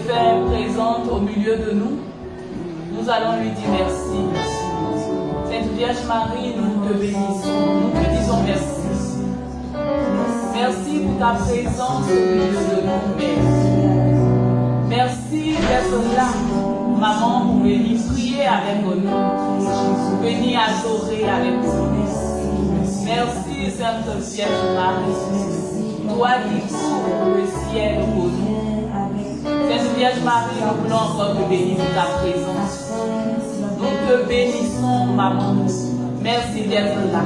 fait présente au milieu de nous, nous allons lui dire merci. Sainte Vierge Marie, nous te bénissons, nous te disons merci. Merci pour ta présence au milieu de nous. Merci d'être là, maman, pour venir prier avec nous, pour venir adorer avec nous. Merci Sainte Vierge Marie, toi qui couvres le ciel pour nous. Sainte Vierge Marie, nous voulons encore te bénir pour ta présence. Nous te bénissons, maman. Merci d'être là.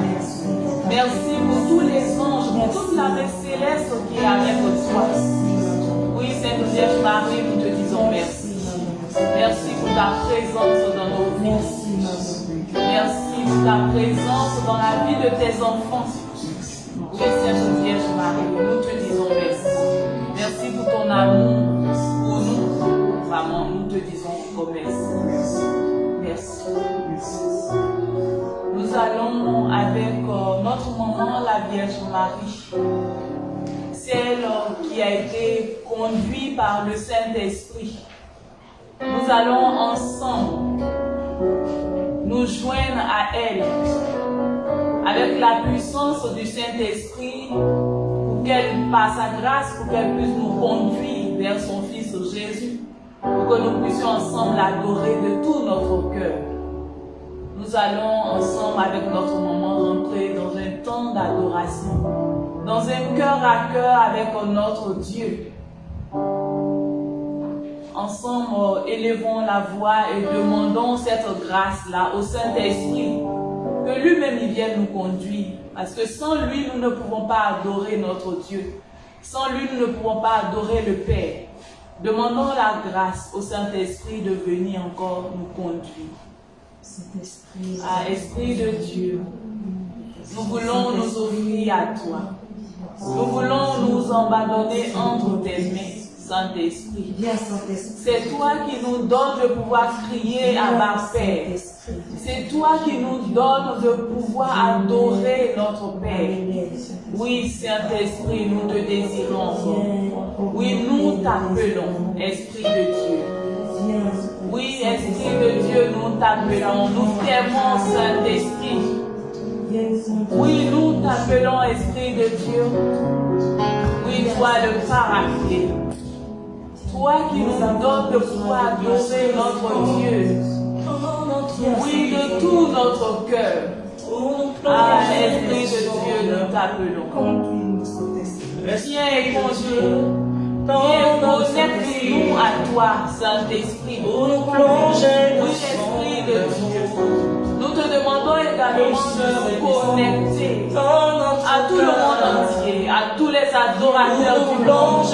Merci pour tous les anges, pour toute l'armée céleste qui est avec toi. Oui, Sainte Vierge Marie, nous te disons merci. Merci pour ta présence dans nos vies. Merci pour ta présence dans la vie de tes enfants. Oui, Sainte Vierge Marie, nous te disons merci. Merci pour ton amour pour nous. Maman, nous te disons encore merci. Merci. Nous allons avec notre maman, la Vierge Marie, celle qui a été conduite par le Saint-Esprit. Nous allons ensemble nous joindre à elle avec la puissance du Saint-Esprit pour qu'elle, par sa grâce, pour qu'elle puisse nous conduire vers son Fils Jésus, pour que nous puissions ensemble l'adorer de tout notre cœur. Nous allons ensemble avec notre maman rentrer dans un temps d'adoration, dans un cœur à cœur avec notre Dieu. Ensemble, élevons la voix et demandons cette grâce-là au Saint-Esprit, que lui-même il vienne nous conduire. Parce que sans lui, nous ne pouvons pas adorer notre Dieu. Sans lui, nous ne pouvons pas adorer le Père. Demandons la grâce au Saint-Esprit de venir encore nous conduire. Esprit de Dieu, nous voulons nous offrir à toi. Nous voulons nous abandonner entre tes mains, Saint-Esprit. C'est toi qui nous donnes de pouvoir crier à ma Père. C'est toi qui nous donnes de pouvoir adorer notre Père. Oui, Saint-Esprit, nous te désirons. Oui, nous t'appelons, Esprit de Dieu. Oui, Esprit de Dieu, nous t'appelons. Nous t'aimons, Saint-Esprit. Oui, nous t'appelons, Esprit de Dieu. Oui, toi le Paraclet. Toi qui nous donnes de pouvoir adorer notre Dieu. Oui, de tout notre cœur. Ah, Esprit de Dieu, nous t'appelons. Viens et conduis. Viens connecte-nous à toi, Saint-Esprit. Oui, Esprit de Dieu. Nous te demandons également de nous connecter à tout le monde entier, à tous les adorateurs du monde,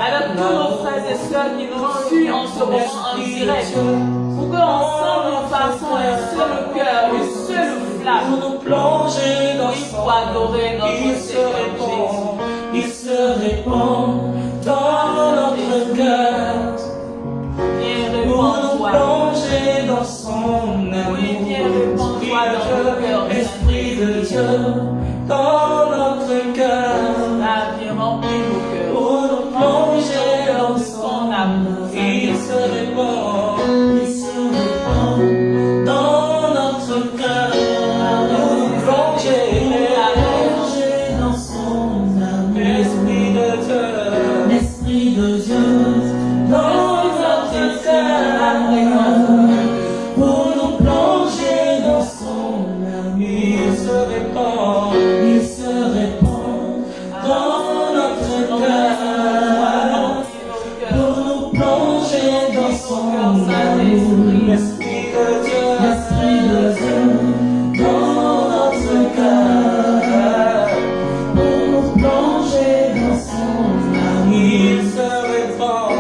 avec tous nos frères et sœurs qui nous suivent en ce moment en direct, pour qu'ensemble nous fassons un seul cœur, une seule flamme, oui, pour adorer notre Seigneur Jésus. Il se répand dans notre cœur. Viens Pour nous répandre-toi. plonger dans son amour. Oui, viens répandre-toi dans nos cœurs. Esprit de Dieu, dans notre cœur. Ah, viens remplir nos cœurs. Pour nous plonger dans Son amour. il se répand dans notre cœur. Pour nous plonger dans son amour. Esprit de Dieu, Esprit de Dieu, dans notre cœur. Pour nous plonger dans son amour. Il se répand dans notre cœur. Pour nous plonger dans son amour. Esprit de Dieu, dans notre cœur. Pour nous plonger dans son amour. Il se répand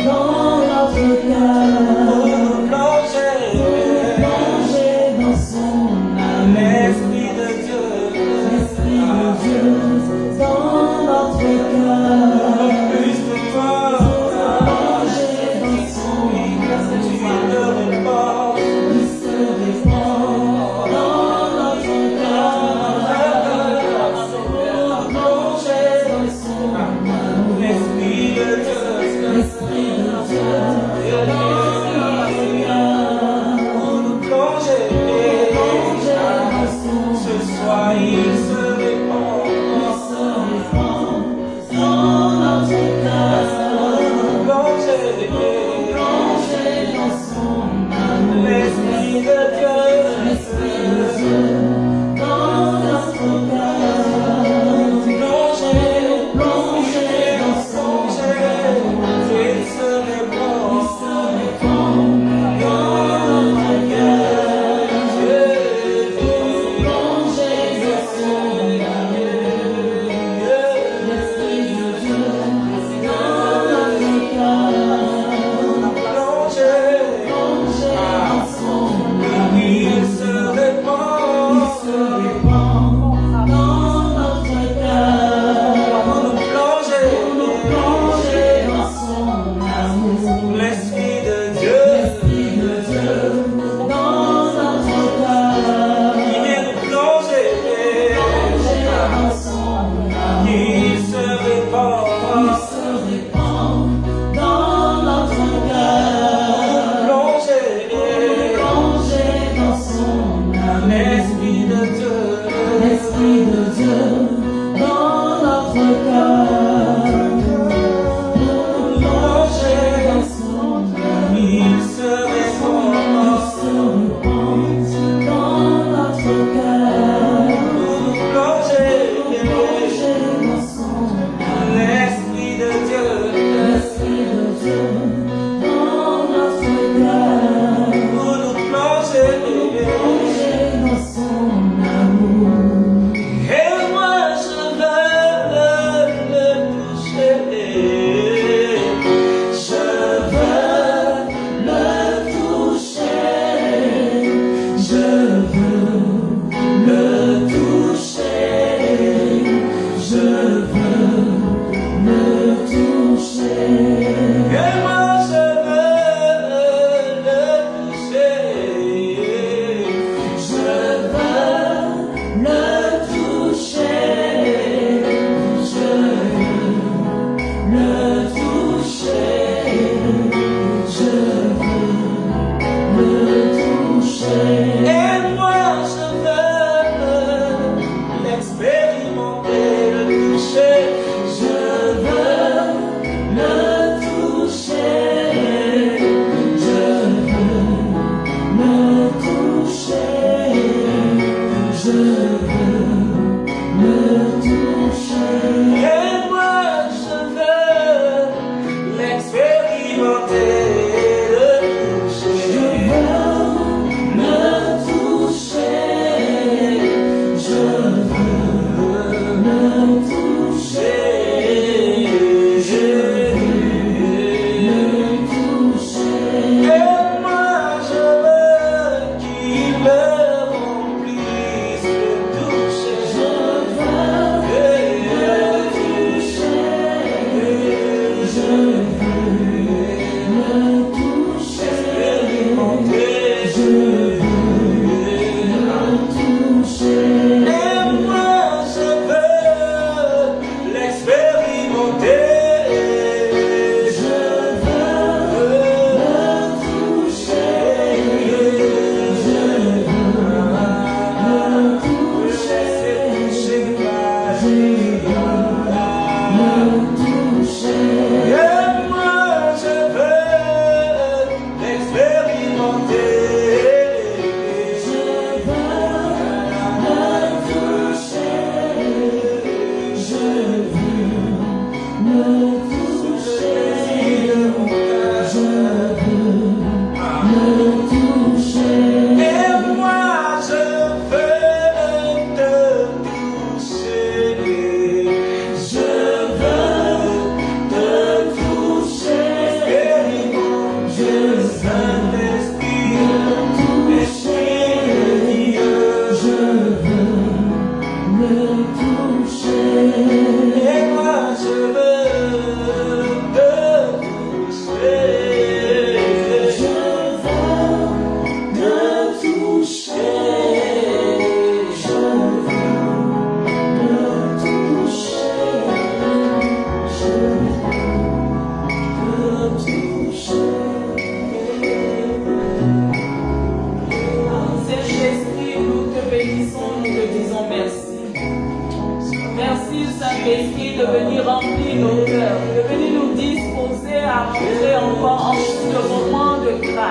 dans notre cœur. Pour nous plonger dans son amour. Esprit de Dieu, dans notre cœur. Plus de toi, plonger dans son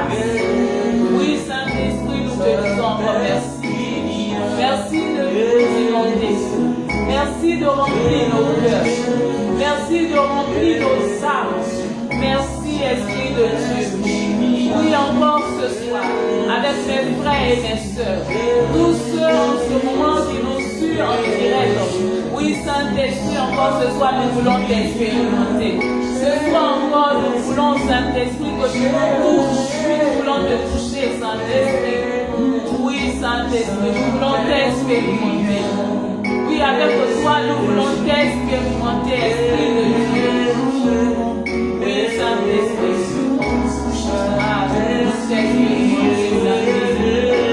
grâce. Oui, Saint-Esprit, nous te disons encore merci. Merci de nous inonder. Merci de remplir nos cœurs. Merci de remplir nos âmes. Merci, Esprit de Dieu. Oui, encore ce soir, avec mes frères et mes sœurs, tous ceux en ce moment qui nous suivent en direct. Oui, Saint-Esprit, encore ce soir, nous voulons t'expérimenter. Ce soir encore, nous voulons, Saint-Esprit, que tu nous touches. Nous voulons te toucher, Saint-Esprit. Oui, Saint-Esprit, nous voulons t'expérimenter. Oui, avec toi, nous voulons t'expérimenter, Esprit de Dieu. Oui, Saint-Esprit. Ah, nous voulons t'expérimenter,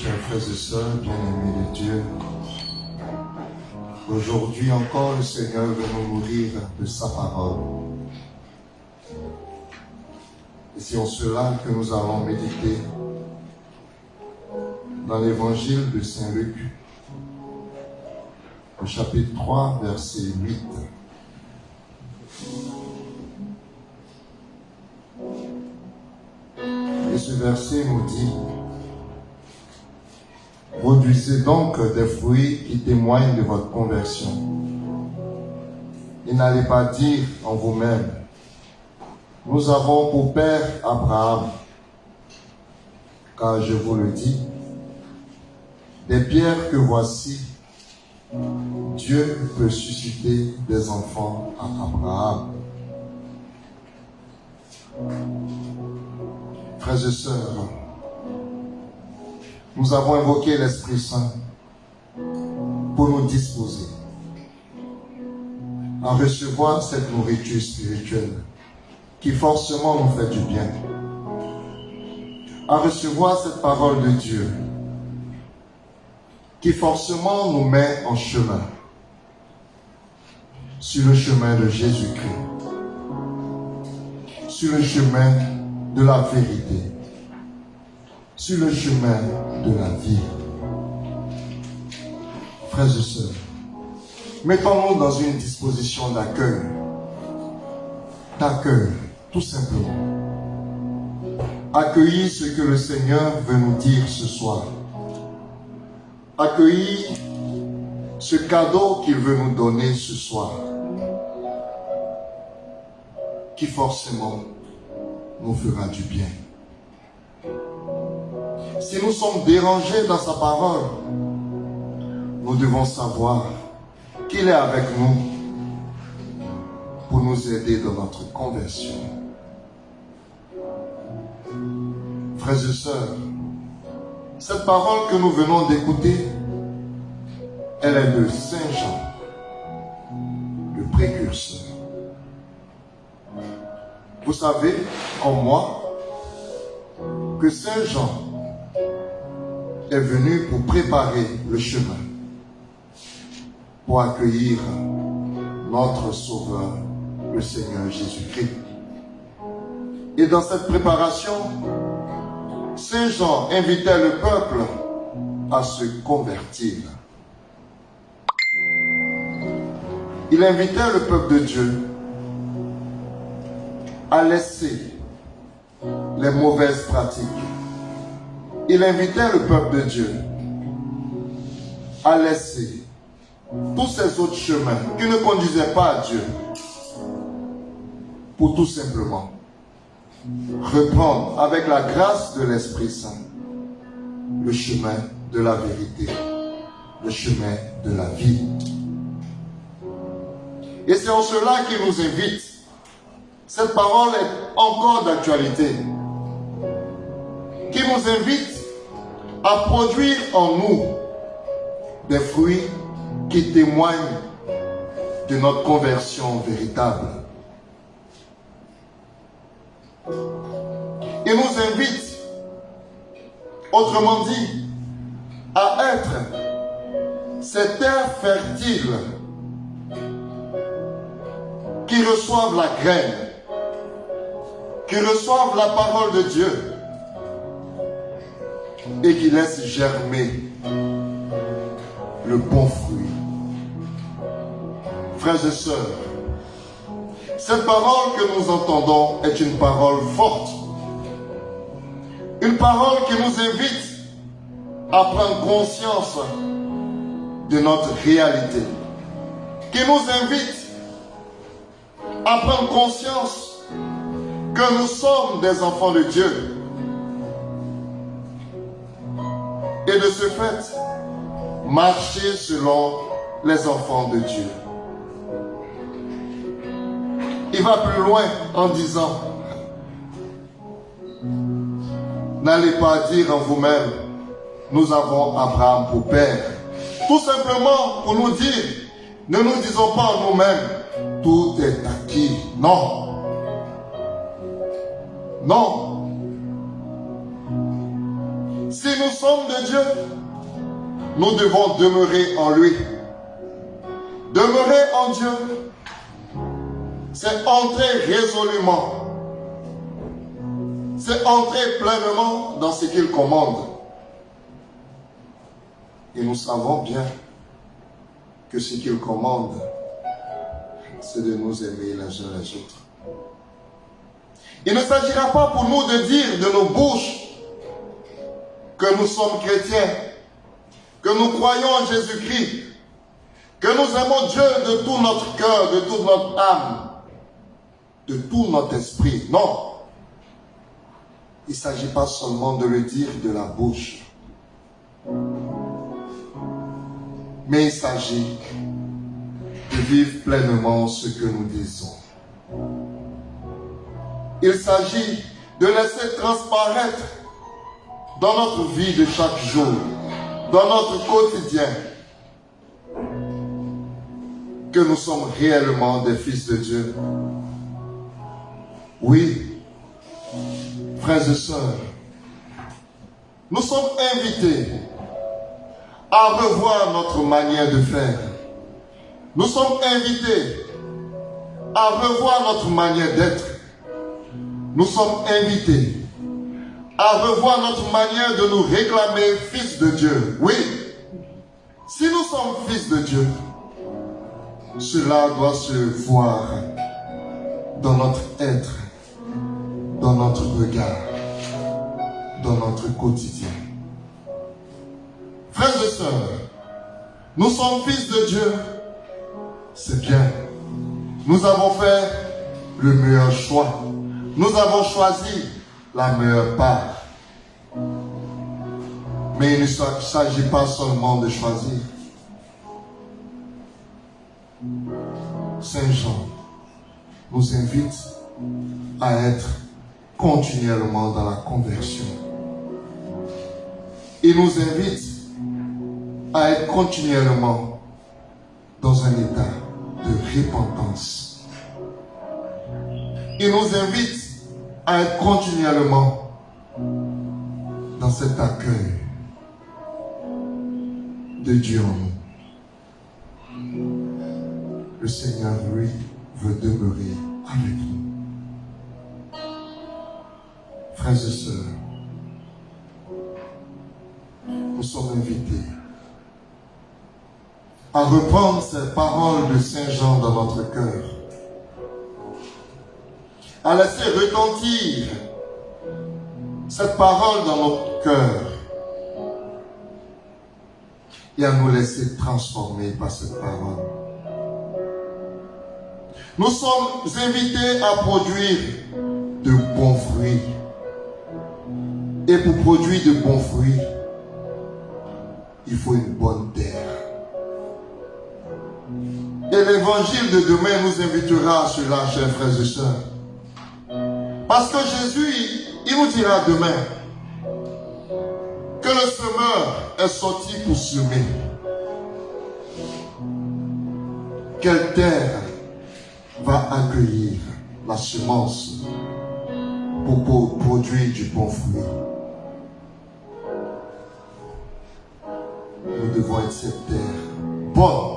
chers frères et sœurs, bien-aimés de Dieu, aujourd'hui encore le Seigneur veut nous nourrir de sa parole. Et c'est en cela que nous allons méditer dans l'évangile de Saint Luc, au chapitre 3, verset 8. Et ce verset nous dit: produisez donc des fruits qui témoignent de votre conversion. Et n'allez pas dire en vous-même: nous avons pour père Abraham. Car je vous le dis, des pierres que voici, Dieu peut susciter des enfants à Abraham. Frères et sœurs, nous avons invoqué l'Esprit Saint pour nous disposer à recevoir cette nourriture spirituelle qui forcément nous fait du bien, à recevoir cette parole de Dieu qui forcément nous met en chemin, sur le chemin de Jésus-Christ, sur le chemin de la vérité, sur le chemin de la vie. Frères et sœurs, mettons-nous dans une disposition d'accueil, tout simplement. Accueillir ce que le Seigneur veut nous dire ce soir. Accueillir ce cadeau qu'il veut nous donner ce soir, qui forcément nous fera du bien. Si nous sommes dérangés dans sa parole, nous devons savoir qu'il est avec nous pour nous aider dans notre conversion. Frères et sœurs, cette parole que nous venons d'écouter, elle est de Saint Jean, le précurseur. Vous savez, comme moi, que Saint Jean est venu pour préparer le chemin, pour accueillir notre Sauveur, le Seigneur Jésus-Christ. Et dans cette préparation, Saint Jean invitait le peuple à se convertir. Il invitait le peuple de Dieu à laisser les mauvaises pratiques. Il invitait le peuple de Dieu à laisser tous ces autres chemins qui ne conduisaient pas à Dieu pour tout simplement reprendre avec la grâce de l'Esprit Saint le chemin de la vérité, le chemin de la vie. Et c'est en cela qu'il nous invite. Cette parole est encore d'actualité, qui nous invite à produire en nous des fruits qui témoignent de notre conversion véritable. Il nous invite, autrement dit, à être ces terres fertiles qui reçoivent la graine, qui reçoivent la parole de Dieu et qui laissent germer le bon fruit. Frères et sœurs, cette parole que nous entendons est une parole forte, une parole qui nous invite à prendre conscience de notre réalité, qui nous invite à prendre conscience que nous sommes des enfants de Dieu. Et de ce fait, marcher selon les enfants de Dieu. Il va plus loin en disant: n'allez pas dire en vous-même, nous avons Abraham pour père. Tout simplement pour nous dire, ne nous disons pas en nous-mêmes, tout est acquis. Non. Non. Si nous sommes de Dieu, nous devons demeurer en lui. Demeurer en Dieu, c'est entrer résolument. C'est entrer pleinement dans ce qu'il commande. Et nous savons bien que ce qu'il commande, c'est de nous aimer les uns les autres. Il ne s'agira pas pour nous de dire de nos bouches que nous sommes chrétiens, que nous croyons en Jésus-Christ, que nous aimons Dieu de tout notre cœur, de toute notre âme, de tout notre esprit. Non. Il ne s'agit pas seulement de le dire de la bouche, mais il s'agit de vivre pleinement ce que nous disons. Il s'agit de laisser transparaître dans notre vie de chaque jour, dans notre quotidien, que nous sommes réellement des fils de Dieu. Oui, frères et sœurs, nous sommes invités à revoir notre manière de faire. Nous sommes invités à revoir notre manière d'être. Nous sommes invités à revoir notre manière de nous réclamer fils de Dieu. Oui, si nous sommes fils de Dieu, cela doit se voir dans notre être, dans notre regard, dans notre quotidien. Frères et sœurs, nous sommes fils de Dieu, c'est bien. Nous avons fait le meilleur choix. Nous avons choisi la meilleure part. Mais il ne s'agit pas seulement de choisir. Saint Jean nous invite à être continuellement dans la conversion. Il nous invite à être continuellement dans un état de repentance. Il nous invite à être continuellement dans cet accueil de Dieu en nous. Le Seigneur, lui, veut demeurer avec nous. Frères et sœurs, nous sommes invités à reprendre ces paroles de Saint Jean dans notre cœur, à laisser retentir cette parole dans notre cœur et à nous laisser transformer par cette parole. Nous sommes invités à produire de bons fruits. Et pour produire de bons fruits, il faut une bonne terre. Et l'évangile de demain nous invitera à cela, chers frères et sœurs. Parce que Jésus, il nous dira demain que le semeur est sorti pour semer. Quelle terre va accueillir la semence pour produire du bon fruit? Nous devons être cette terre bonne.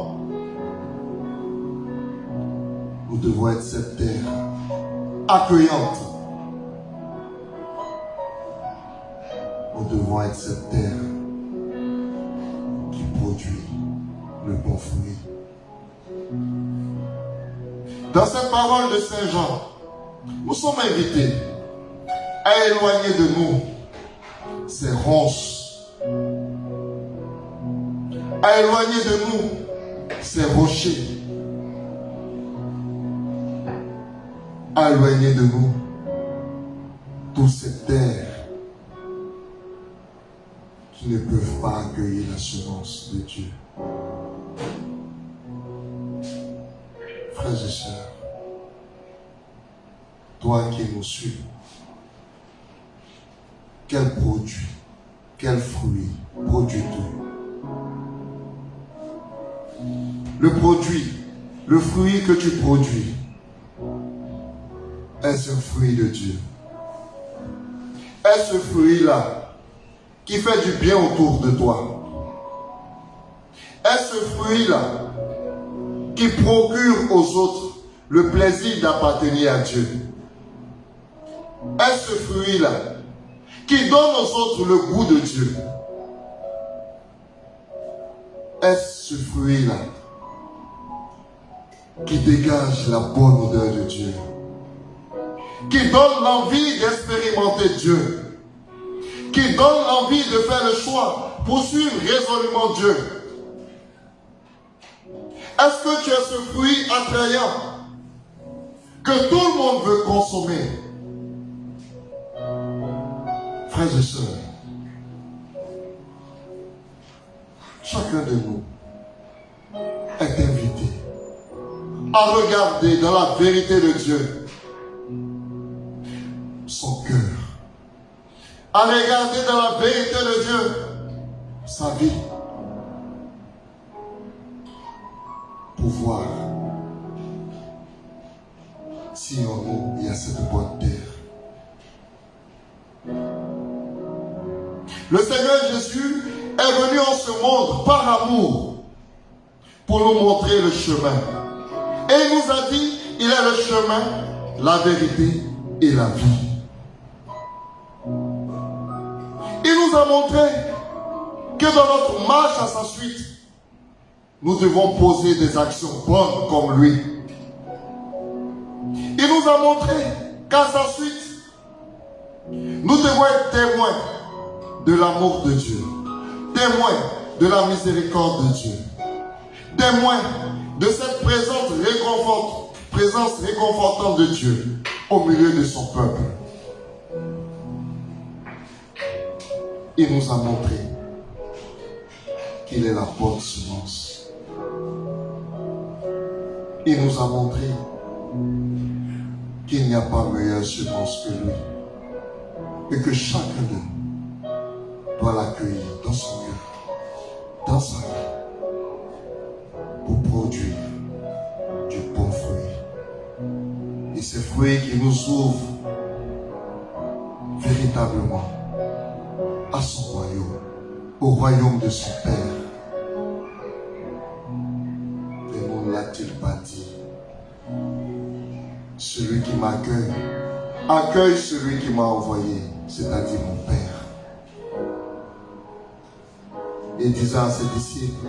Nous devons être cette terre accueillante. Nous devons être cette terre qui produit le bon fruit. Dans cette parole de Saint Jean, nous sommes invités à éloigner de nous ces ronces, à éloigner de nous ces rochers, à éloigner de nous toutes ces terres qui ne peuvent pas accueillir la semence de Dieu. Frères et sœurs, toi qui nous suis, quel produit, quel fruit produis-tu? Le fruit que tu produis, est-ce un fruit de Dieu? Est-ce ce fruit-là qui fait du bien autour de toi? Est-ce ce fruit-là qui procure aux autres le plaisir d'appartenir à Dieu? Est-ce ce fruit-là qui donne aux autres le goût de Dieu? Est-ce ce fruit-là qui dégage la bonne odeur de Dieu? Qui donne l'envie d'expérimenter Dieu? Qui donne l'envie de faire le choix pour suivre résolument Dieu? Est-ce que tu as ce fruit attrayant que tout le monde veut consommer? Frères et sœurs, chacun de nous est invité à regarder dans la vérité de Dieu son cœur, à regarder dans la vérité de Dieu sa vie, pour voir si en nous il y a cette bonne terre. Le Seigneur Jésus est venu en ce monde par amour pour nous montrer le chemin. Et il nous a dit, il est le chemin, la vérité et la vie. Il nous a montré que dans notre marche à sa suite, nous devons poser des actions bonnes comme lui. Il nous a montré qu'à sa suite, nous devons être témoins de l'amour de Dieu, témoins de la miséricorde de Dieu, témoins de cette présence réconfortante de Dieu au milieu de son peuple. Il nous a montré qu'il est la bonne semence. Il nous a montré qu'il n'y a pas meilleure semence que lui et que chacun de nous doit l'accueillir dans son cœur, dans sa vie, pour produire du bon fruit. Et ces fruits qui nous ouvrent véritablement à son royaume, au royaume de son Père. Et ne l'a-t-il pas dit? Celui qui m'accueille, accueille celui qui m'a envoyé, c'est-à-dire mon Père. Et disant à ses disciples,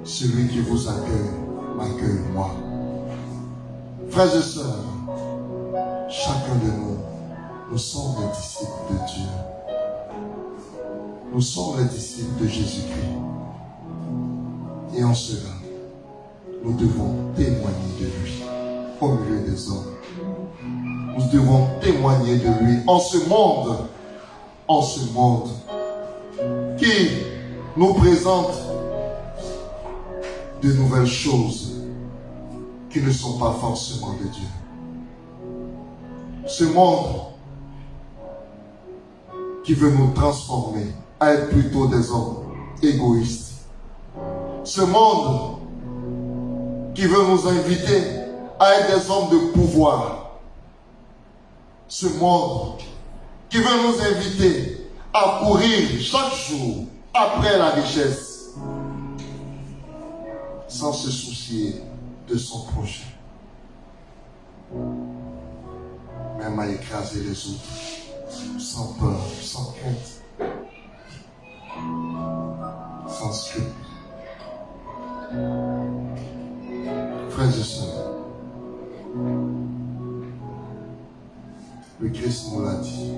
celui qui vous accueille, m'accueille moi. Frères et sœurs, chacun de nous, nous sommes les disciples de Dieu. Nous sommes les disciples de Jésus-Christ. Et en cela, nous devons témoigner de lui au milieu des hommes. Nous devons témoigner de lui en ce monde qui nous présente de nouvelles choses qui ne sont pas forcément de Dieu. Ce monde qui veut nous transformer à être plutôt des hommes égoïstes. Ce monde qui veut nous inviter à être des hommes de pouvoir. Ce monde qui veut nous inviter à courir chaque jour après la richesse sans se soucier de son prochain, même à écraser les autres sans peur, sans crainte, sans scrupule. Frères et sœurs, le Christ nous l'a dit,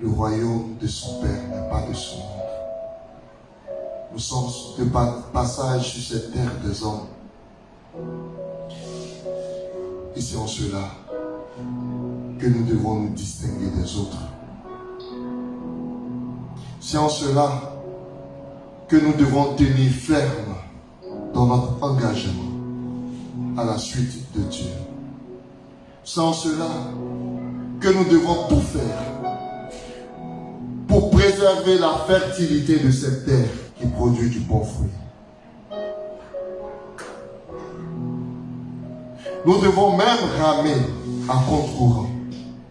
le royaume de son Père n'est pas de ce monde. Nous sommes de passage sur cette terre des hommes. Et c'est en cela que nous devons nous distinguer des autres. C'est en cela que nous devons tenir ferme dans notre engagement à la suite de Dieu. C'est en cela que nous devons tout faire pour préserver la fertilité de cette terre qui produit du bon fruit. Nous devons même ramer à contre-courant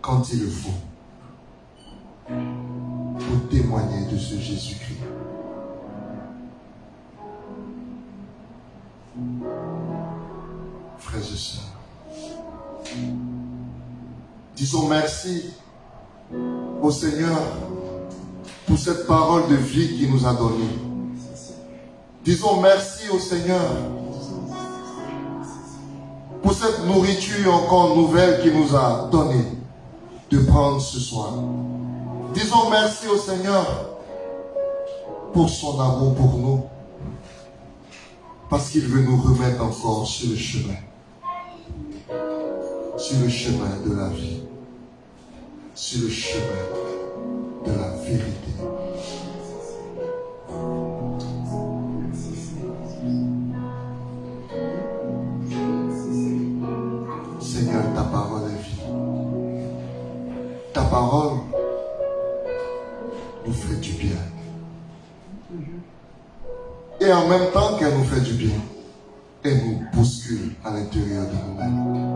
quand il le faut pour témoigner de ce Jésus-Christ. Frères et sœurs, disons merci au Seigneur pour cette parole de vie qu'il nous a donnée. Disons merci au Seigneur pour cette nourriture encore nouvelle qu'il nous a donnée de prendre ce soir. Disons merci au Seigneur pour son amour pour nous, parce qu'il veut nous remettre encore sur le chemin de la vie, sur le chemin de la vérité. Seigneur, ta parole est vie. Ta parole nous fait du bien. Et en même temps qu'elle nous fait du bien, elle nous bouscule à l'intérieur de nous-mêmes.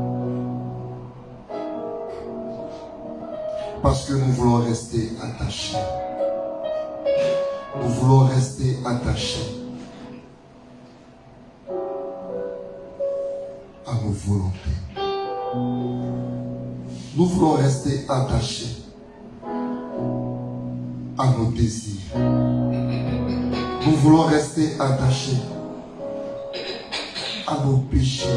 Parce que nous voulons rester attachés. Nous voulons rester attachés à nos volontés. Nous voulons rester attachés à nos désirs. Nous voulons rester attachés à nos péchés.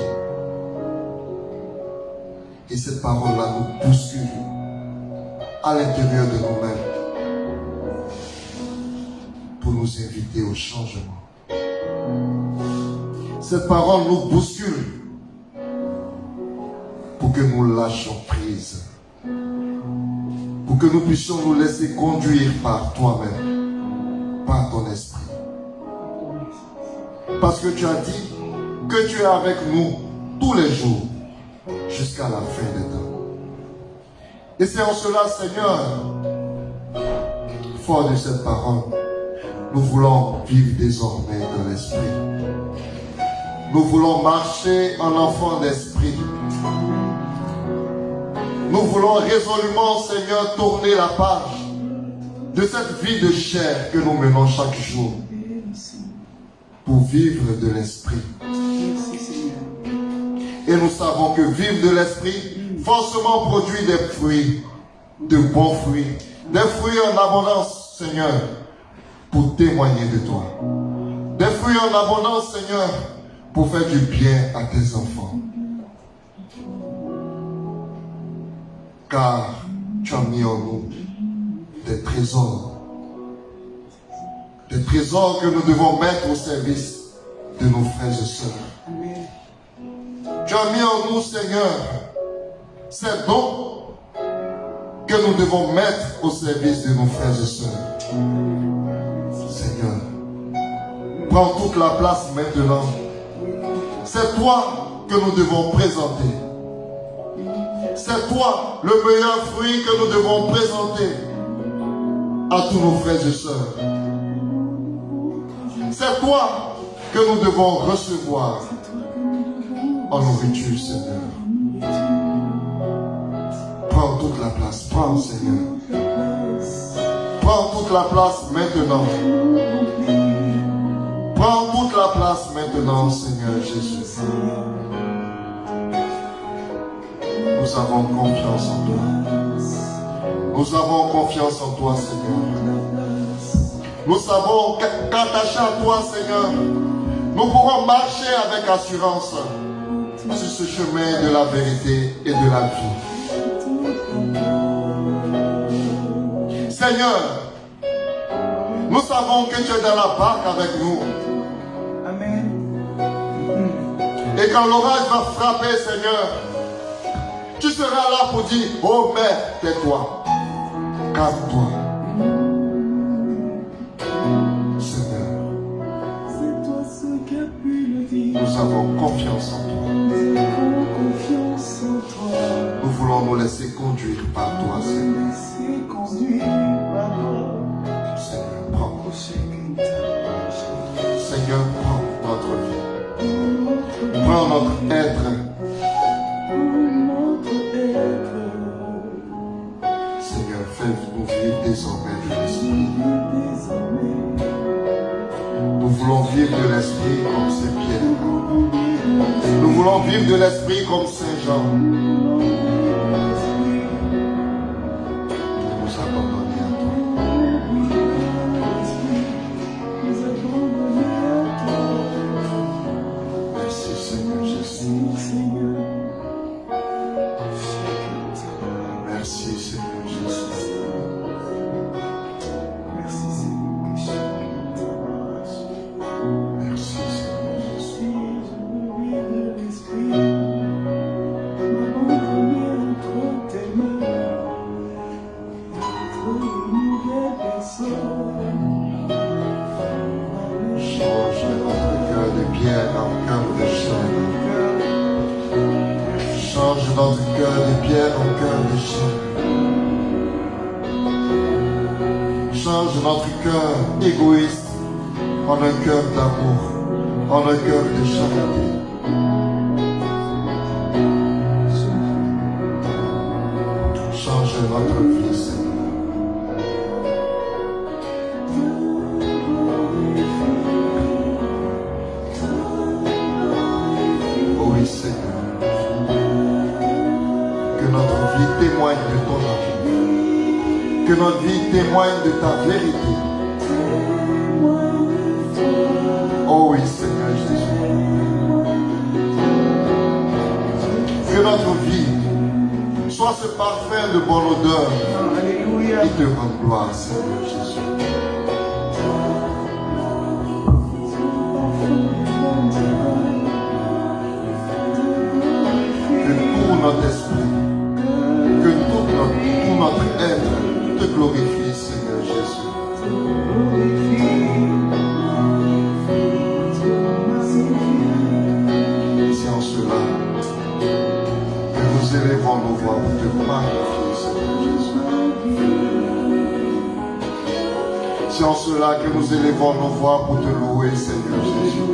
Et cette parole-là nous bouscule à l'intérieur de nous-mêmes pour nous inviter au changement. Cette parole nous bouscule pour que nous lâchions prise, pour que nous puissions nous laisser conduire par toi-même, par ton esprit. Parce que tu as dit que tu es avec nous tous les jours jusqu'à la fin des temps. Et c'est en cela, Seigneur, fort de cette parole, nous voulons vivre désormais dans l'esprit. Nous voulons marcher en enfant d'esprit. Nous voulons résolument, Seigneur, tourner la page de cette vie de chair que nous menons chaque jour pour vivre de l'esprit. Et nous savons que vivre de l'esprit forcément produit des fruits, de bons fruits, des fruits en abondance, Seigneur, pour témoigner de toi. Des fruits en abondance, Seigneur, pour faire du bien à tes enfants. Car tu as mis en nous des trésors que nous devons mettre au service de nos frères et sœurs. Tu as mis en nous, Seigneur, ces dons que nous devons mettre au service de nos frères et sœurs. Seigneur, prends toute la place maintenant. C'est toi que nous devons présenter. C'est toi le meilleur fruit que nous devons présenter à tous nos frères et sœurs. C'est toi que nous devons recevoir en nourriture, Seigneur. Prends toute la place, prends, Seigneur. Prends toute la place maintenant. Prends toute la place maintenant, Seigneur Jésus. Nous avons confiance en toi. Nous avons confiance en toi, Seigneur. Nous savons qu'attachés à toi, Seigneur, nous pourrons marcher avec assurance sur ce chemin de la vérité et de la vie. Seigneur, nous savons que tu es dans la barque avec nous. Amen. Et quand l'orage va frapper, Seigneur, tu seras là pour dire, oh Mère, tais-toi, calme-toi. Seigneur, C'est toi ce qui a pu le dire. nous avons confiance en toi. Nous avons confiance en toi. Nous voulons nous laisser conduire par toi, Seigneur. Laissez conduire par toi. Seigneur, prends. Au chacune ta Seigneur, prends notre vie. Prends notre être. Seigneur, fais-nous vivre désormais de l'esprit. Nous voulons vivre de l'esprit comme Saint Pierre. Nous voulons vivre de l'esprit comme Saint Jean. Et nous abandonner à toi. Merci Seigneur Jésus. Merci Seigneur Jésus. Merci Seigneur Jésus. Change notre cœur de pierre en cœur de chair. Change notre cœur de pierre en cœur de chair. Change notre cœur égoïste en un cœur d'amour, en un cœur de charité. Change notre vie, Seigneur. Oui, Seigneur. Que notre vie témoigne de ton amour. Que notre vie témoigne de ta vérité. Oh oui, Seigneur Jésus. Que notre vie soit ce parfum de bonne odeur qui te rend gloire, Seigneur Jésus. Que tout notre esprit, que tout notre être te glorifie, Seigneur Jésus. C'est en cela que nous élevons nos voix pour te magnifier, Seigneur Jésus. C'est en cela que nous élevons nos voix pour te louer, Seigneur Jésus.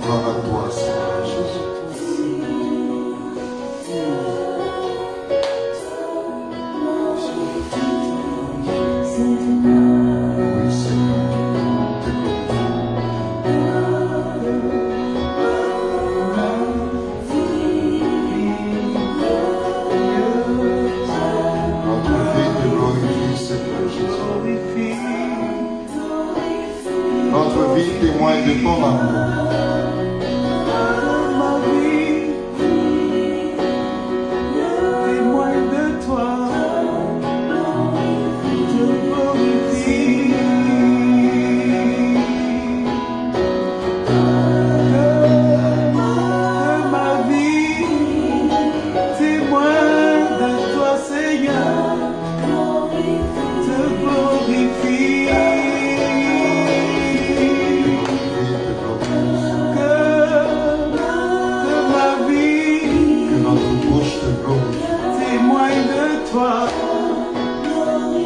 Gloire à toi, Seigneur Jésus. Oui, Seigneur, te notre vie te glorifie, Seigneur Jésus. Notre vie témoigne de ton amour.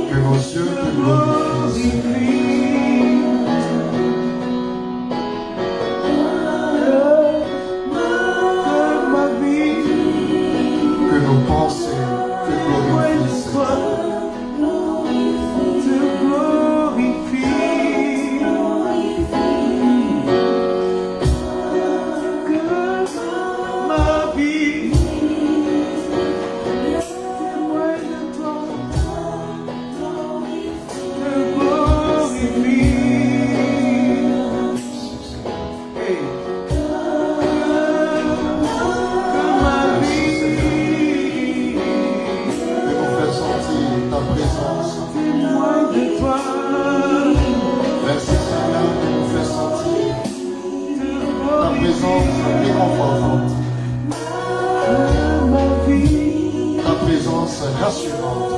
Que nos yeux te glorifient. Que nos pensées te glorifient, Seigneur. Merci Seigneur de nous faire sentir ta présence réconfortante, ta présence rassurante,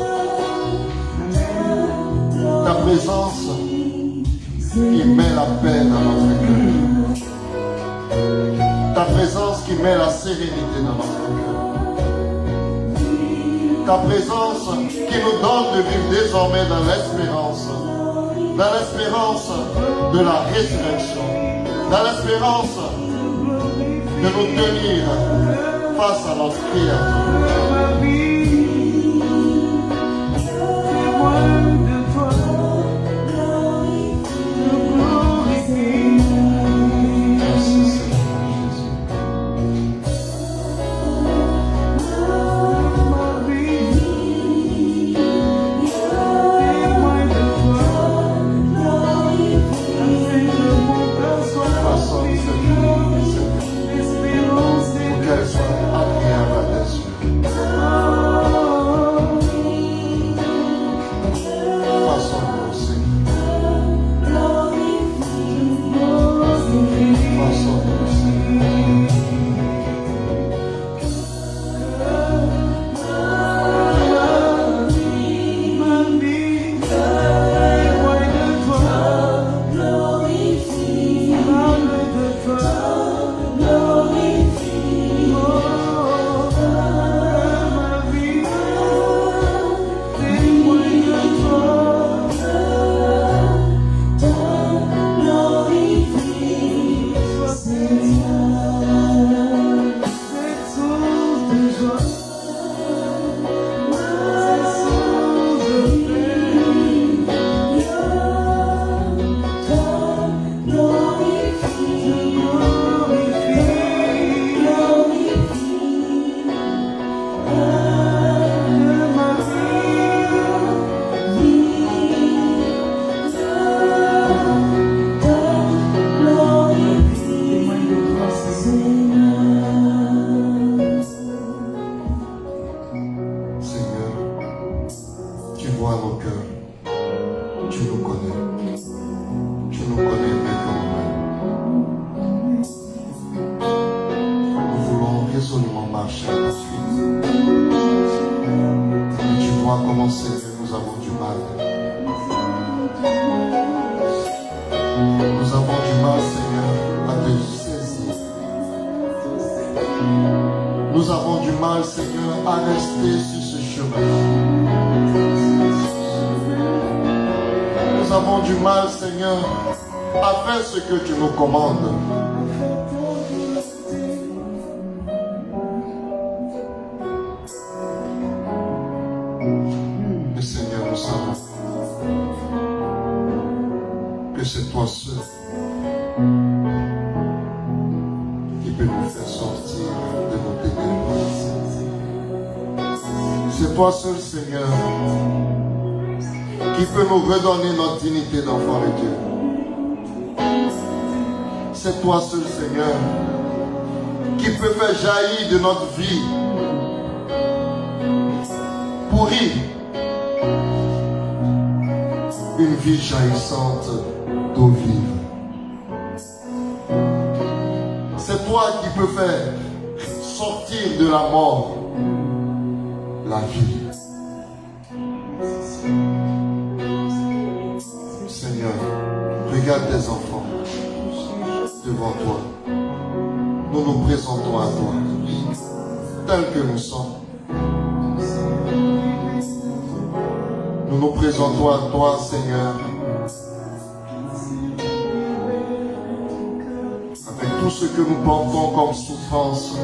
ta présence qui met la paix dans notre cœur, ta présence qui met la sérénité dans notre cœur, ta présence qui nous donne de vivre désormais dans l'espérance de la résurrection, dans l'espérance de nous tenir face à notre Créateur. Nous avons du mal, Seigneur, à rester sur ce chemin. Nous avons du mal, Seigneur, à faire ce que tu nous commandes. Mais Seigneur, nous savons que c'est toi seul qui peut nous faire sortir de nos ténèbres. C'est toi seul, Seigneur, qui peut nous redonner notre dignité d'enfant de Dieu. C'est toi seul, Seigneur, qui peut faire jaillir de notre vie pourrie une vie jaillissante d'eau vive. C'est toi qui peux faire sortir de la mort la vie. Seigneur, regarde tes enfants devant toi. Nous nous présentons à toi, tels que nous sommes. Nous nous présentons à toi, Seigneur, avec tout ce que nous portons comme souffrance,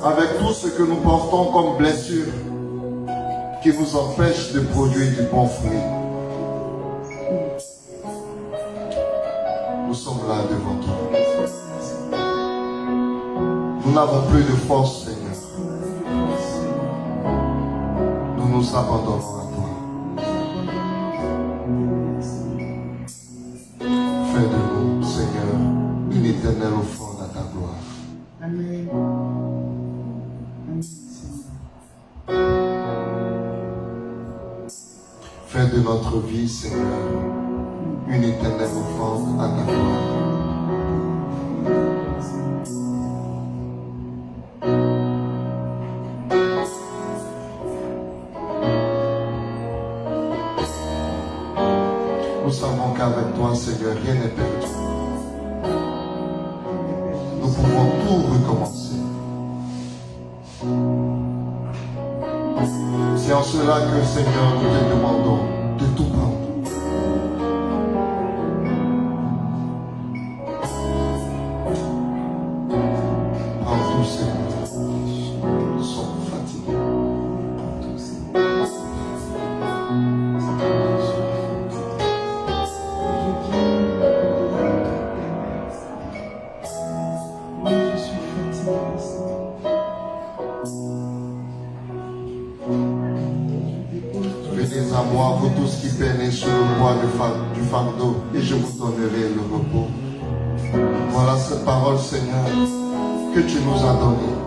avec tout ce que nous portons comme blessure, qui nous empêche de produire du bon fruit. Nous sommes là devant toi. Nous n'avons plus de force, Seigneur. Nous nous abandonnons à toi. Fais de nous, Seigneur, une éternelle offrande à ta gloire. Amen. Fais de notre vie, Seigneur, une éternelle offrande à ta gloire. Nous savons qu'avec toi, Seigneur, rien n'est perdu. Nous pouvons tout recommencer. C'est en cela que, Seigneur, nous te demandons de tout prendre. Prends tout, Seigneur. Venez à moi, vous tous qui peinez sur le poids du fardeau, et je vous donnerai le repos. Voilà cette parole, Seigneur, que tu nous as donnée.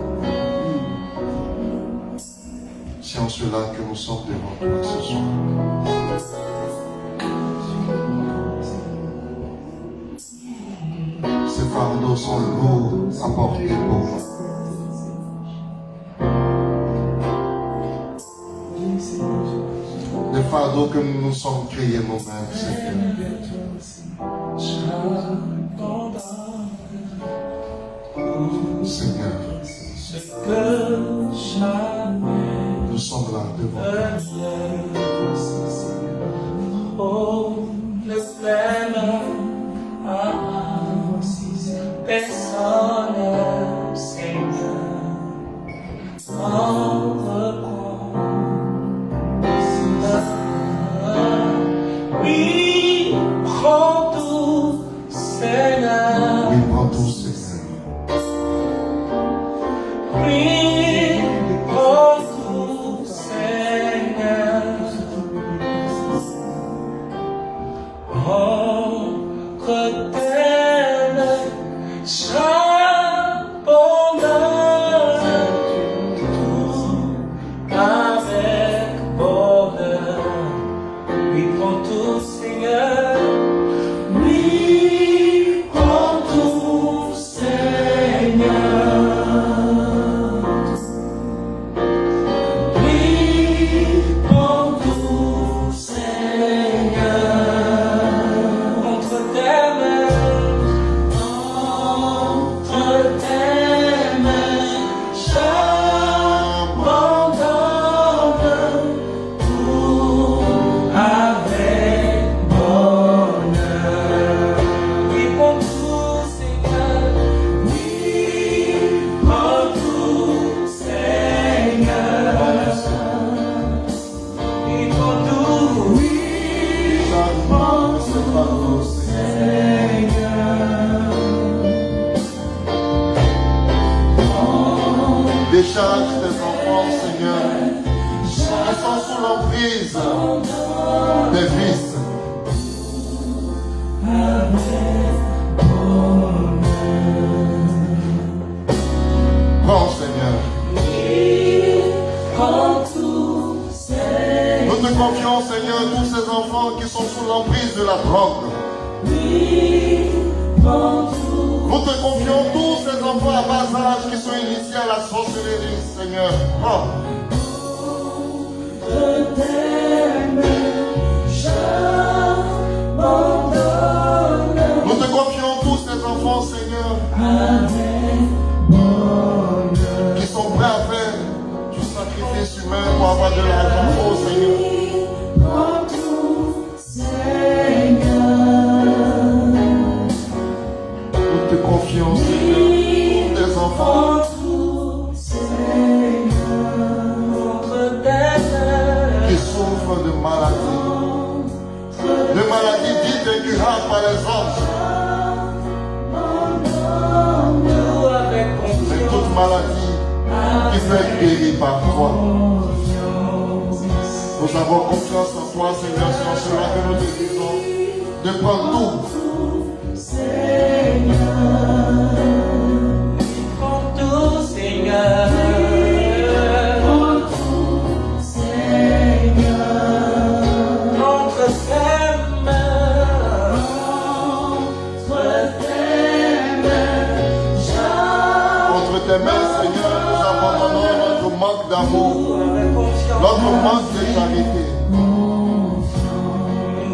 C'est en cela que nous sommes devant toi ce soir. Ces fardeaux sont lourds à porter pour vous. Les fardeaux que nous nous sommes créés nous-mêmes, Seigneur. Seigneur, nous sommes là devant toi. Oh, le flemme, personne, Seigneur, oui, prends tout, Seigneur. Oui, prends tout, Seigneur. Oui, prends tout, Seigneur. Entre tes mains, j'abandonne tout avec bonheur. Oui, prends tout, Seigneur. Oui, prends tout, Seigneur. Oui, prends tout, Seigneur. Entre tes mains, j'abandonne tout avec bonheur. Oui, prends tout, Seigneur. Oui, prends tout, Seigneur. Oui, prends tout. Oui, Charge-moi de ce fardeau, Seigneur. Décharge tes enfants, Seigneur, qui sont sous l'emprise des vices. Prends, Seigneur. prends tout, Seigneur. Nous te confions, Seigneur, tous ces enfants qui sont sous l'emprise de la drogue. Oui, prends tout. Nous te confions tous ces enfants à bas âge qui sont initiés à la sorcellerie, Seigneur. Prends. Entre tes mains, j'abandonne Nous te confions tous ces enfants, Seigneur, avec bonheur. qui sont prêts à faire du sacrifice humain pour avoir de l'argent. Oh, Seigneur. Prends tout, Seigneur. Nous te confions, Seigneur, tous tes enfants Prends tout, Seigneur. Entre tes mains, qui souffrent de maladies. De maladies dites incurables par les hommes. tout avec C'est confiance. toute maladie qui peut être guérie par toi. Nous avons confiance en toi, Seigneur, c'est en cela que nous te disons de prendre tout. Prends tout, Seigneur. Prends tout, Seigneur. Entre tes mains, Entre tes mains, Seigneur, nous abandonnons notre manque d'amour, avec confiance. notre manque de charité.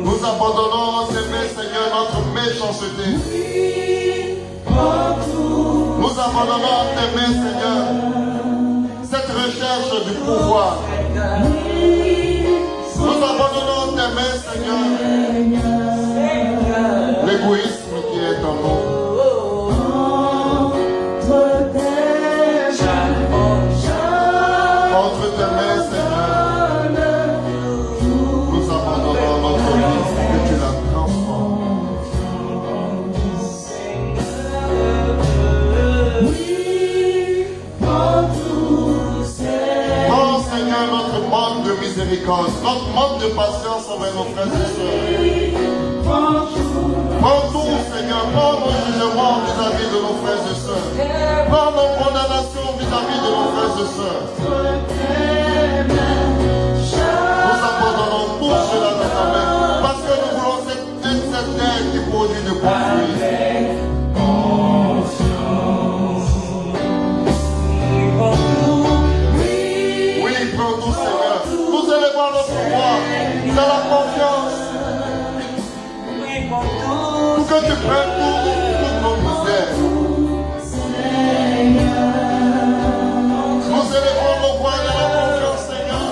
Nous abandonnons en tes mains, Seigneur, notre méchanceté. Prends tout, Nous abandonnons en tes mains, Seigneur, cette recherche du pouvoir. Seigneur. Nous abandonnons en tes mains, Seigneur, Seigneur. l'égoïsme qui est en nous. Entre tes mains, Seigneur, nous abandonnons notre vie, que tu la transformes. miséricorde, notre manque de patience envers nos frères et sœurs. Prends tout, Seigneur, prends nos jugements vis-à-vis de nos frères et sœurs. Prends nos condamnations vis-à-vis de nos frères et sœurs. Nous abandonnons tout cela dans ta main, parce que nous voulons cette terre qui produit de bons fruits. Oui, prends tout, Seigneur. Nous élevons notre voix dans la confiance. Pour que tu prennes toutes nos misères. Nous élevons nos voix dans la confiance, Seigneur.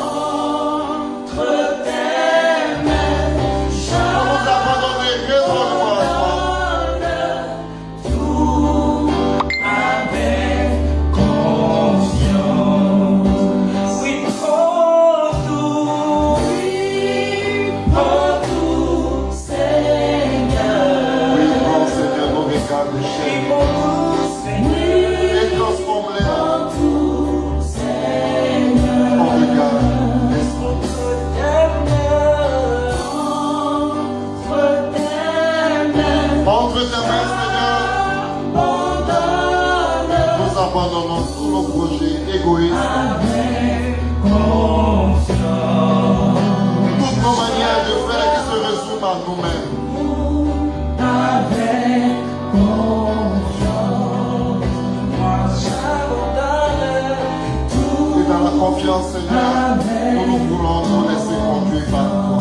Pour nous abandonner résolument à toi. Avec confiance. Oui, prends tout. Seigneur. Oui, prends, Seigneur, nos regards de chair. Et transforme-les en regards d'esprit. Entre tes mains, Seigneur, nous abandonnons tous nos projets égoïstes, toutes nos manières de faire qui se résument à nous-mêmes. Et dans la confiance, Seigneur, nous voulons nous laisser conduire par toi.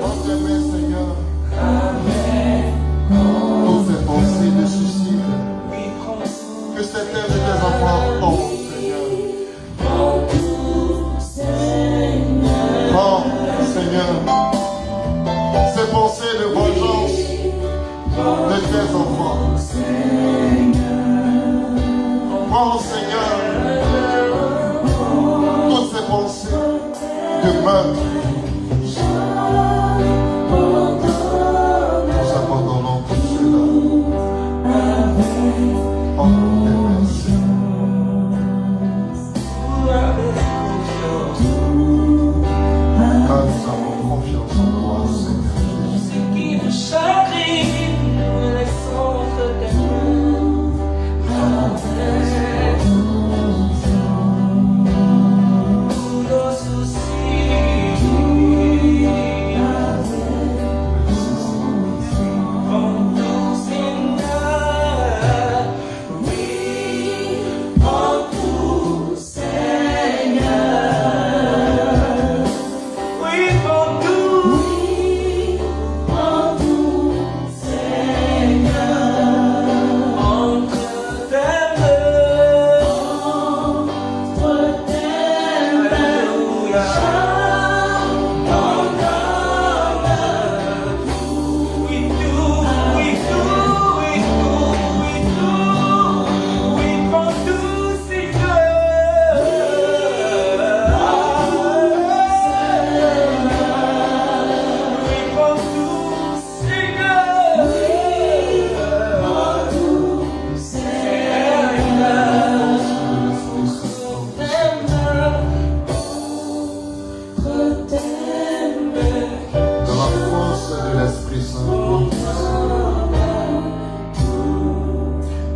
Dans tes mains, Seigneur, toutes ces pensées de suicide, que cette terre de tes enfants tombe, Seigneur. Prends, Seigneur, ces pensées de vengeance de tes enfants. Prends, Seigneur, toutes ces pensées de meurtre. Nous abandonnons tout cela. En tes mains, car nous avons confiance en toi, Seigneur.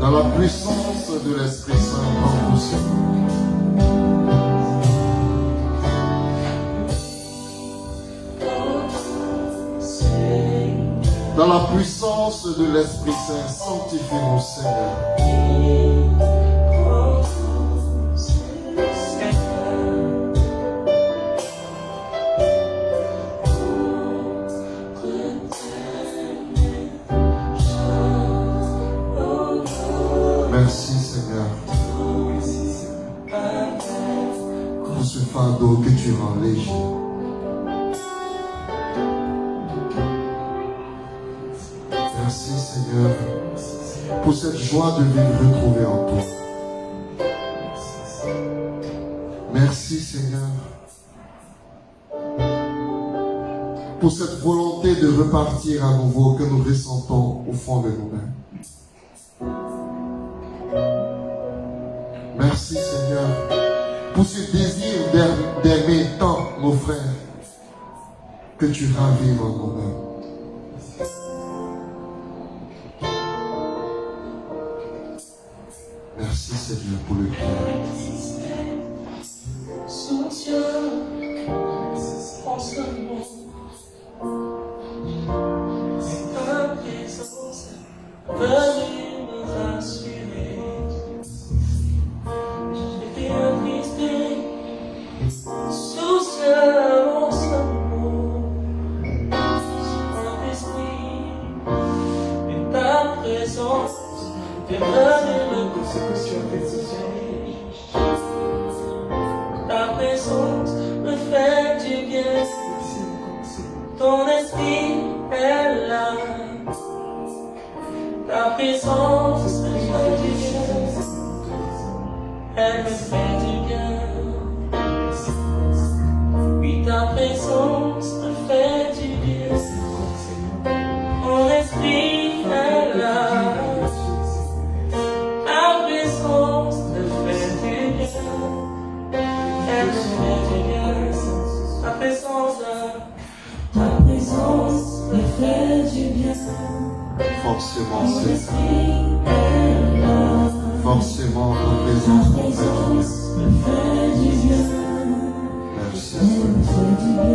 Dans la puissance de l'Esprit Saint en nous. Dans la puissance de l'Esprit Saint, sanctifie-nous, Seigneur. Merci, Seigneur, pour ce fardeau que tu rends léger. Merci Seigneur pour cette joie de vivre retrouvée en toi. Merci Seigneur pour cette volonté de repartir à nouveau que nous ressentons au fond de nous-mêmes. Merci Seigneur pour ce désir d'aimer tant nos frères que tu ravives en nous-mêmes. Merci Seigneur pour le cœur. Soutiens en ce monde. Ta présence venue me rassurer. J'étais attristé, soucieux en ce monde. Saint-Esprit, et ta présence est venue me rassurer. Ta présence me fait du bien. Ton esprit est là. Ta présence me fait du bien. Elle me fait du bien. Oui, ta présence me fait du bien. Ton esprit est là. Ta présence me fait du bien. Elle me fait du bien. Ta présence me fait du bien. Forcément Seigneur. Forcément ta présence me fait du bien. Merci Seigneur.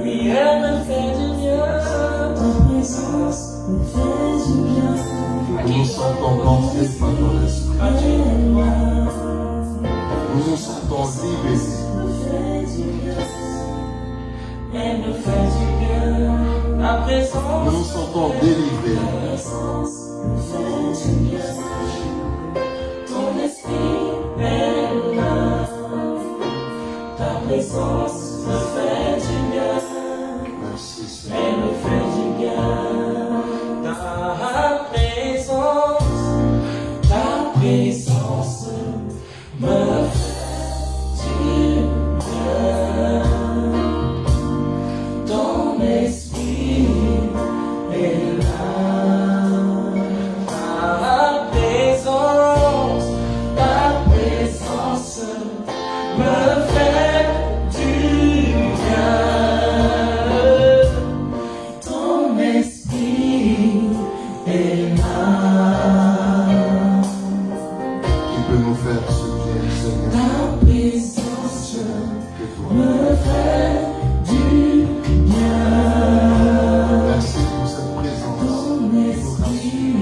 Oui, elle me fait du bien. Ta présence me fait du bien. Nous nous sentons portés par ton esprit. Nous nous sentons libérés. Elle me fait du bien. Ta présence Nous nous sentons délivrés. Ta présence me fait du bien. Ton esprit est là. Ta présence me fait du bien. Merci Seigneur. Elle me fait du bien. Ta présence me fait du bien. Ton esprit est là. Ta présence me fait du bien. Ton esprit est là. Qui peut nous faire ce bien, Seigneur? Ta présence Que toi. me fait du bien. Merci pour cette présence. Ton esprit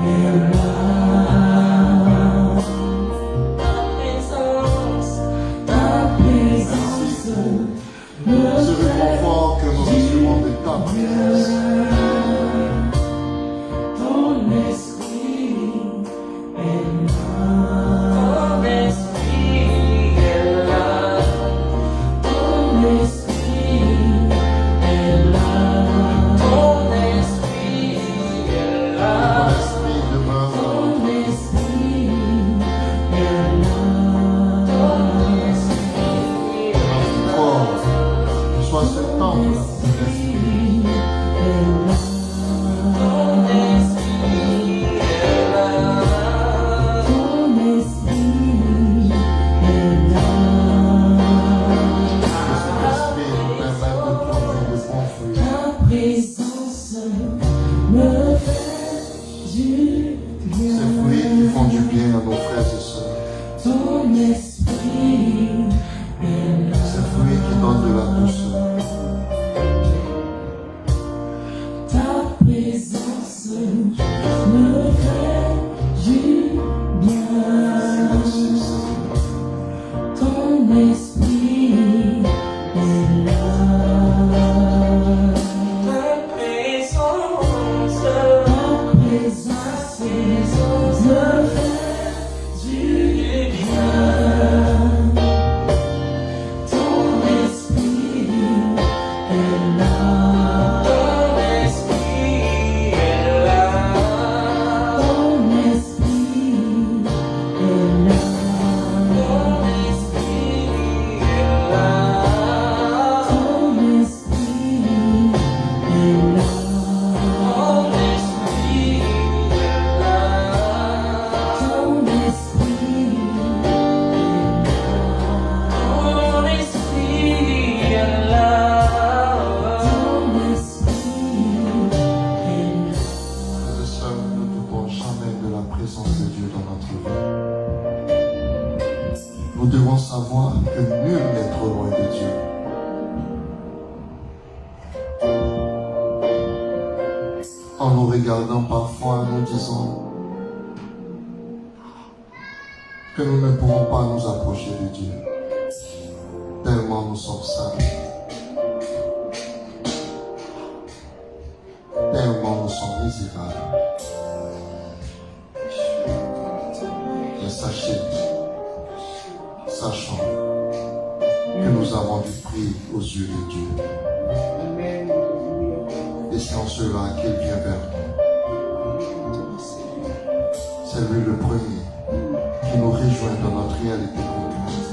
est là. Ta présence me Ce réconfort que nous recevons de ta présence. Ton esprit est là. Ton esprit est là. Ton regardant parfois, nous disons que nous ne pouvons pas nous approcher de Dieu, tellement nous sommes sales, tellement nous sommes misérables. Mais sachons que nous avons du prix aux yeux de Dieu. Et c'est en cela qu'il vient vers nous. C'est lui le premier qui nous rejoint dans notre réalité concrète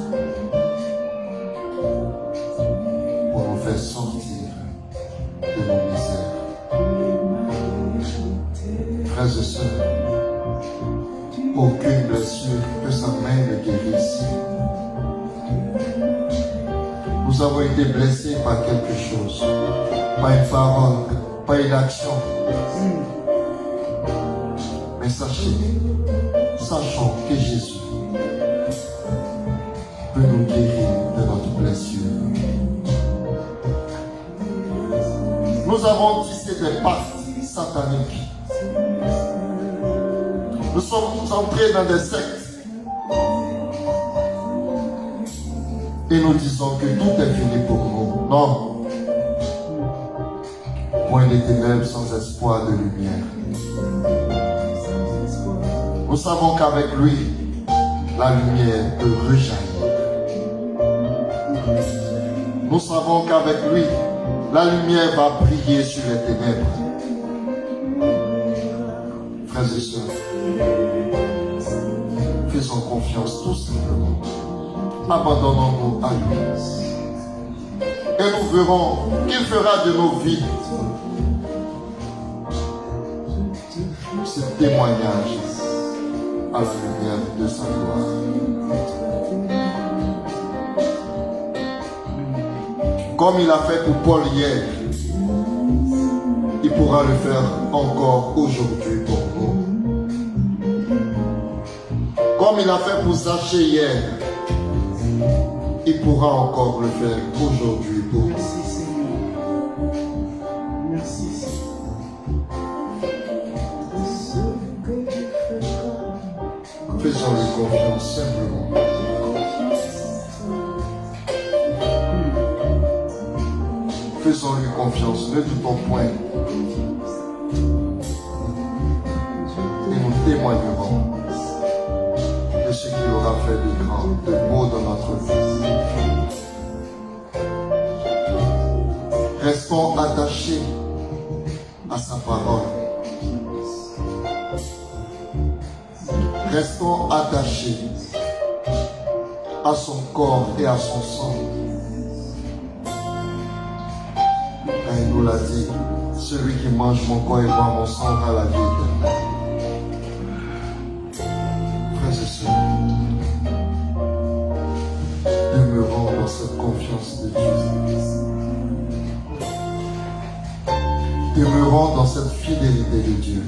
pour nous faire sortir de nos misères. Frères et sœurs, aucune blessure que sa main ne guérisse. Nous avons été blessés par quelque chose, par une parole, par une action. Mais sachons que Jésus peut nous guérir de notre blessure. Nous avons tissé des pactes sataniques. Nous sommes entrés dans des sectes. Et nous disons que tout est fini pour nous. Non. Point de ténèbres sans espoir de lumière. Nous savons qu'avec lui, la lumière peut rejaillir. Nous savons qu'avec lui, la lumière va briller sur les ténèbres. Frères et sœurs, faisons confiance tout simplement. Abandonnons-nous à lui. Et nous verrons qu'il fera de nos vies ce témoignage à la lumière de sa gloire. Comme il a fait pour Paul hier, il pourra le faire encore aujourd'hui pour nous. Comme il a fait pour Zachée hier, il pourra encore le faire aujourd'hui pour nous. Merci Seigneur. Merci Seigneur. Faisons-lui confiance simplement. Faisons-lui confiance, ne doutons point. Et nous témoignerons de ce qu'il aura fait de grand, de beau dans notre vie. Restons attachés à sa parole. Restons attachés à son corps et à son sang. Car il nous l'a dit, celui qui mange mon corps et boit mon sang aura la vie éternelle. Frères et sœurs, demeurons dans cette confiance de Dieu. Demeurons dans cette fidélité de Dieu.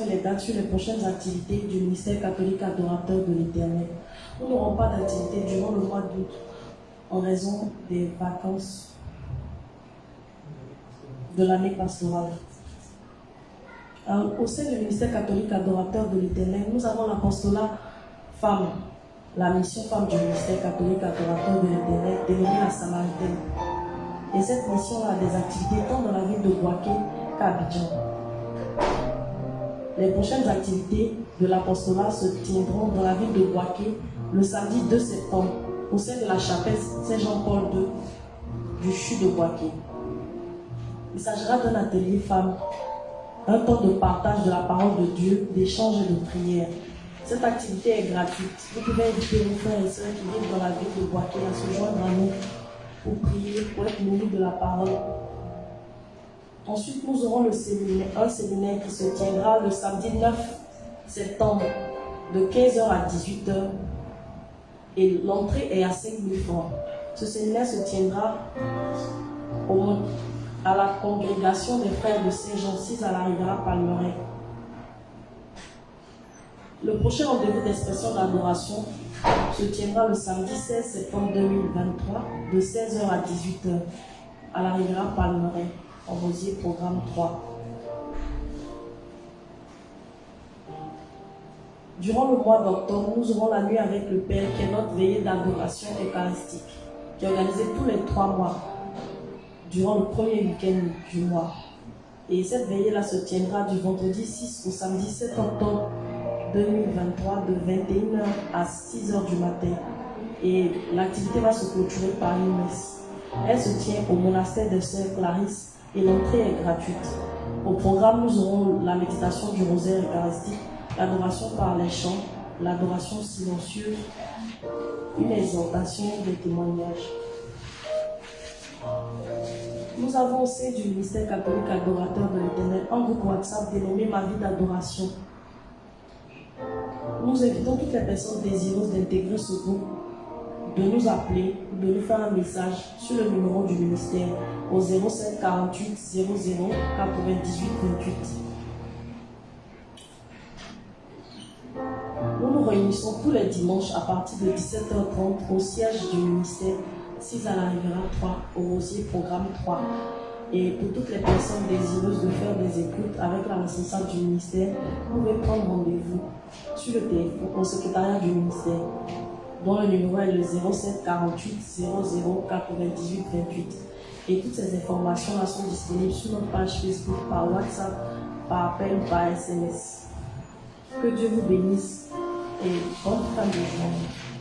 Et les dates sur les prochaines activités du ministère catholique adorateur de l'Éternel. Nous n'aurons pas d'activité durant le mois d'août en raison des vacances de l'année pastorale. Au sein du ministère catholique adorateur de l'Éternel, nous avons l'apostolat femme, la mission femme du ministère catholique adorateur de l'Éternel, dénommée la Samaritaine. Et cette mission a des activités tant dans la ville de Boaké qu'à Abidjan. Les prochaines activités de l'apostolat se tiendront dans la ville de Boaké le samedi 2 septembre au sein de la chapelle Saint-Jean-Paul II du CHU de Boaké. Il s'agira d'un atelier femmes, un temps de partage de la parole de Dieu, d'échange et de prière. Cette activité est gratuite. Vous pouvez inviter vos frères et sœurs qui vivent dans la ville de Boaké à se joindre à nous pour prier, pour être nourris de la parole. Ensuite, nous aurons un séminaire qui se tiendra le samedi 9 septembre de 15h à 18h et l'entrée est à 5 000 francs. Ce séminaire se tiendra à la congrégation des frères de Saint-Jean 6 à la Riviera Palmeraie. Le prochain rendez-vous d'expression d'adoration se tiendra le samedi 16 septembre 2023 de 16h à 18h à la Riviera Palmeraie, en Rosier, programme 3. Durant le mois d'octobre, nous aurons la nuit avec le Père, qui est notre veillée d'adoration eucharistique, qui est organisée tous les 3 mois, durant le premier week-end du mois. Et cette veillée-là se tiendra du vendredi 6 au samedi 7 octobre 2023 de 21h à 6h du matin. Et l'activité va se clôturer par une messe. Elle se tient au monastère de Sœur Clarisse et l'entrée est gratuite. Au programme, nous aurons la méditation du rosaire eucharistique, l'adoration par les chants, l'adoration silencieuse, une exhortation, des témoignages. Nous avons au sein du ministère catholique adorateur de l'Éternel un groupe WhatsApp dénommé Ma vie d'adoration. Nous invitons toutes les personnes désireuses d'intégrer ce groupe de nous appeler, de nous faire un message sur le numéro du ministère au 07 48 00 98 28. Nous nous réunissons tous les dimanches à partir de 17h30 au siège du ministère 6 à la Riviera 3 au Rosier programme 3. Et pour toutes les personnes désireuses de faire des écoutes avec la responsable du ministère, vous pouvez prendre rendez-vous sur le téléphone au secrétariat du ministère, dont le numéro est le 07 48 00 98 28. Et toutes ces informations-là sont disponibles sur notre page Facebook, par WhatsApp, par appel ou par SMS. Que Dieu vous bénisse et bonne fin de journée.